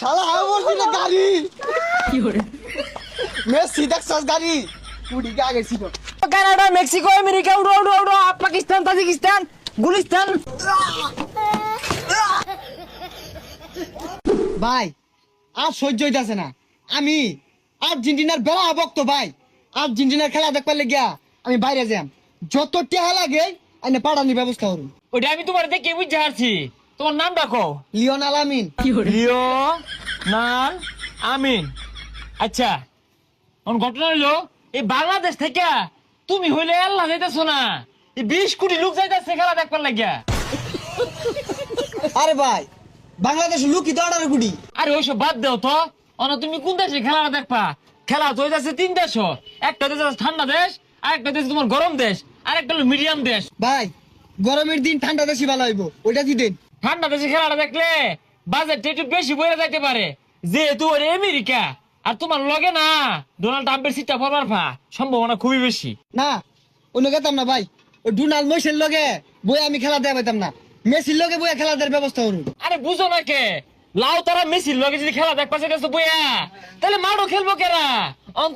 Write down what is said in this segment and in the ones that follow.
শালা হাওয়া বলছি না গাড়ি কি করে মেসি দেখছস গাড়ি কুড়ি কে আগে ছিল কানাডা মেক্সিকো আমেরিকা উড়ো উড়ো উড়ো পাকিস্তান তাজিকিস্তান গুলিস্তান ভাই আর সহ্য হইতাছে না আমি আর্জেন্টিনার বেড়া ভক্ত ভাই আর্জেন্টিনার খেলা দেখবার লেগিয়া আমি বাইরে যাম যত টেহা লাগে আইনে পাড়ানির ব্যবস্থা করুন ওটা আমি তোমার দেখে বুঝতে পারছি তোমার নাম ডাকো লিওনাল আমিন লিও নাল আমিন আচ্ছা কোন ঘটনা হইলো এই বাংলাদেশ থেকে তুমি হইলে আল্লাহ যাইতেছো না এই 20 কোটি লোক যাইতেছে খেলা দেখবার লাগিয়া আরে ভাই বাংলাদেশ লুকি দড়ার গুড়ি আরে ওইসব বাদ দাও তো অনা তুমি কোন দেশে খেলা দেখবা খেলা তো হইতাছে 3 দেশ একটা দেশ ঠান্ডা দেশ আর একটা দেশ তোমার গরম দেশ আর একটা হলো মিডিয়াম দেশ ভাই গরমের দিন ঠান্ডা দেশি ভালো হইব ওইটা কি দিন ঠান্ডা দেশে খেলাটা দেখলে বাজেট একটু বেশি বইরা যাইতে পারে যেহেতু ওর আমেরিকা আর তোমার লগে না ডোনাল্ড ট্রাম্পের সিটটা পড়বার সম্ভাবনা খুবই বেশি না অন্য গেতাম না ভাই ওই ডোনাল্ড মইসের লগে বই আমি খেলা দেয়া পাইতাম না মেসির লগে বইয়া খেলা দেওয়ার ব্যবস্থা করুন আরে বুঝো না কে লাউ তারা মেসির লগে যদি খেলা দেখবা সেটা বইয়া তাহলে মাঠও খেলবো কেরা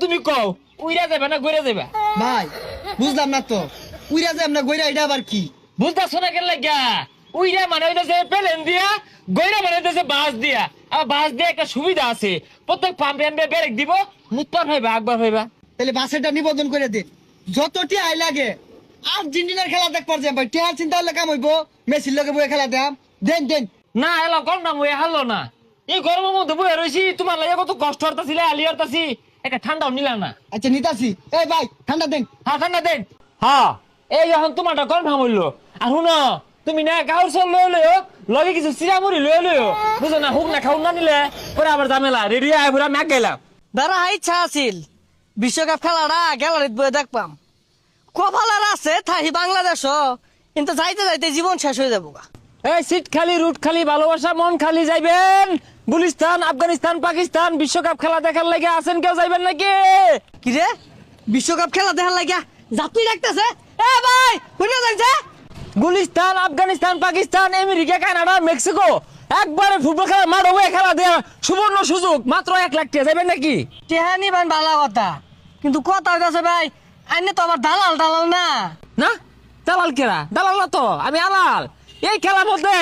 তুমি কও উইরা যাবে না গইরা যাবে ভাই বুঝলাম না তো উইরা যে আমরা গইরা এটা আবার কি বুঝতেছো না কেন লাগিয়া উইরা মানে হইতেছে পেলেন দিয়া গইরা মানে হইতেছে বাস দিয়া আর বাস দিয়ে একটা সুবিধা আছে প্রত্যেক পাম্পে আনবে ব্রেক দিব মুতপান হইবা আকবার হইবা তাহলে বাসেরটা নিবন্ধন করে দিন যতটি আই লাগে আর্জেন্টিনার খেলা দেখবার যাম ভাই টিয়ার চিন্তা হলে কাম হইব মেসির লগে বইয়া খেলা দেম দেন দেন না এলো কম না বইয়া হারলো না এই গরমের মধ্যে বইয়া রয়েছি তোমার লাগে কত কষ্ট হতাছিল আলি হতাছি একটা ঠান্ডাও নিলা না আচ্ছা নিতাছি এই ভাই ঠান্ডা দেন হ্যাঁ ঠান্ডা দেন হ্যাঁ এই যখন তোমারটা কনফার্ম হইলো আর শুনো তুমি না কাউর সব লয়ে লইও লগে কিছু চিরামুড়ি লয়ে লইও বুঝো না হুক না খাও না নিলে পরে আবার ঝামেলা রেডি আয় পুরা ম্যাক গেলাম বেড়া ইচ্ছা আছিল বিশ্বকাপ খেলাটা গ্যালারিত বয়ে দেখবাম কপালার আছে থাহি বাংলাদেশ কিন্তু যাইতে যাইতে জীবন শেষ হয়ে যাবো গা। এই সিট খালি রুট খালি ভালোবাসা মন খালি যাইবেন গুলিস্তান আফগানিস্তান পাকিস্তান বিশ্বকাপ খেলা দেখার লাগে আছেন কেউ যাইবেন নাকি কি রে বিশ্বকাপ খেলা দেখার লাগিয়া যাত্রী ডাকতেছে এ ভাই কোনে যাইছে Gulistan Afghanistan Pakistan America Canada Mexico একবারে ফুটবল খেলা মাঠ হবে খেলা দেয়া সুবর্ণ সুযোগ মাত্র 1 লাখ টাকা যাইবেন নাকি টেহানি বান ভালো কথা কিন্তু কথা হইতাছে ভাই আইনে তো আবার দালাল দালাল না না দালাল কেরা দালাল না তো আমি আলাল এই খেলার মধ্যে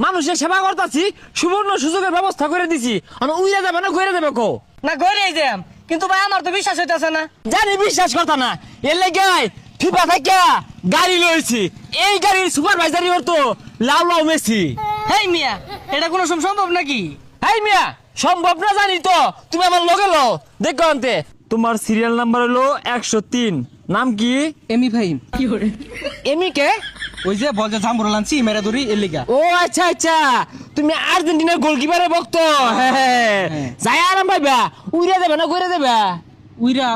মানুষের সেবা করতেছি সুবর্ণ সুযোগের ব্যবস্থা করে দিছি আমি উইরা যাবে না ঘুরে যাবে কো না গড়িয়ে যাম কিন্তু ভাই আমার তো বিশ্বাস হইতাছে না জানি বিশ্বাস করতা না এর লেগে ফিফা থেকে গাড়ি লইছি এই গাড়ির সুপারভাইজারি করতো লাউ লাউ মেসি হেই মিয়া এটা কোনো সম্ভব নাকি হাই মিয়া সম্ভব না জানি তো তুমি আমার লগে লও দেখো আনতে তোমার সিরিয়াল নাম্বার হলো 103 নাম কি এমি ভাই এমি কে ওই যে বল যে জাম্বুরা লানছি মেরা দড়ি এর লিগা ও আচ্ছা আচ্ছা তুমি আর্জেন্টিনার গোলকিপারের ভক্ত হ্যাঁ যাই আরাম পাইবা উইরা যাবে না কইরা যাবে উইরা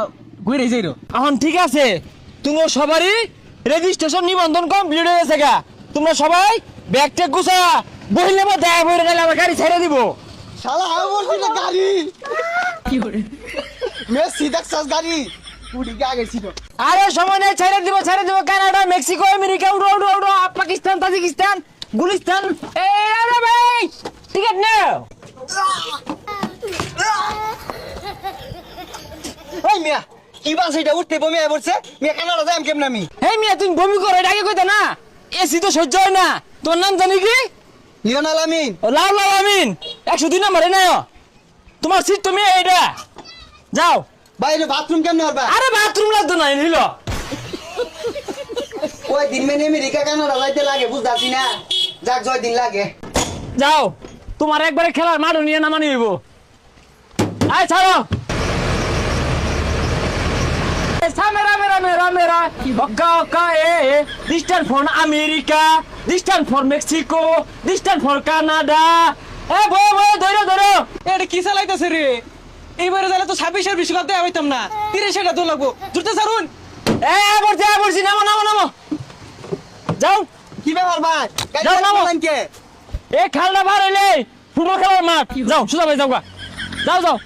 গইরে যাইরো এখন ঠিক আছে তুমি সবারই রেজিস্ট্রেশন নিবন্ধন কমপ্লিট হয়ে গেছে গা তোমরা সবাই ব্যাগ টেক গুছা বহিলে মধ্যে বইরে গেলে আমার গাড়ি ছেড়ে দিব শালা হাওয়া বলছি না গাড়ি কি করে মেসি দেখছস গাড়ি কুড়ি কে আগে ছিল আরে সময় নেই ছেড়ে দিব কানাডা মেক্সিকো আমেরিকা উড়ো উড়ো উড়ো পাকিস্তান তাজিকিস্তান গুলিস্তান এই আরে ভাই টিকেট নাও ওই মিয়া কি বাস এটা উঠতে বমি আই পড়ছে মিয়া কানাডা যাম কেমন আমি হেই মিয়া তুমি বমি করো এটা আগে কইতা না এসি তো সহ্য হয় না তোর নাম জানি কি লিওনাল আমিন ও লাউ লাউ আমিন 102 নম্বরে নাও তোমার সিট তুমি এইটা যাও বাইরে বাথরুম কেমন হবে আরে বাথরুম লাগতো না নিল ওই দিন মেনে আমেরিকা কানাডা যাইতে লাগে বুঝতাছি না যাক জয় দিন লাগে যাও তোমার একবারে খেলার মাঠও নিয়ে নামানি হইব আয় ছাড়ো মেরা ওকা ওকা distance for America distance for Mexico distance for Canada এ বই ধরো এটা কি চালাইতেছে রে এইবারে যাইলে তো 26 এর বিশ্বকাপ দেয়া হইতাম না 30 এটা তো লাগবো জুড়তে ছাড়ুন এ বলছি নামো যাও কি ব্যাপার ভাই যাও, নামো। কে এ খেলনা ভার হইলে ফুটবল খেলার মাঠ যাও সুজা ভাই যাও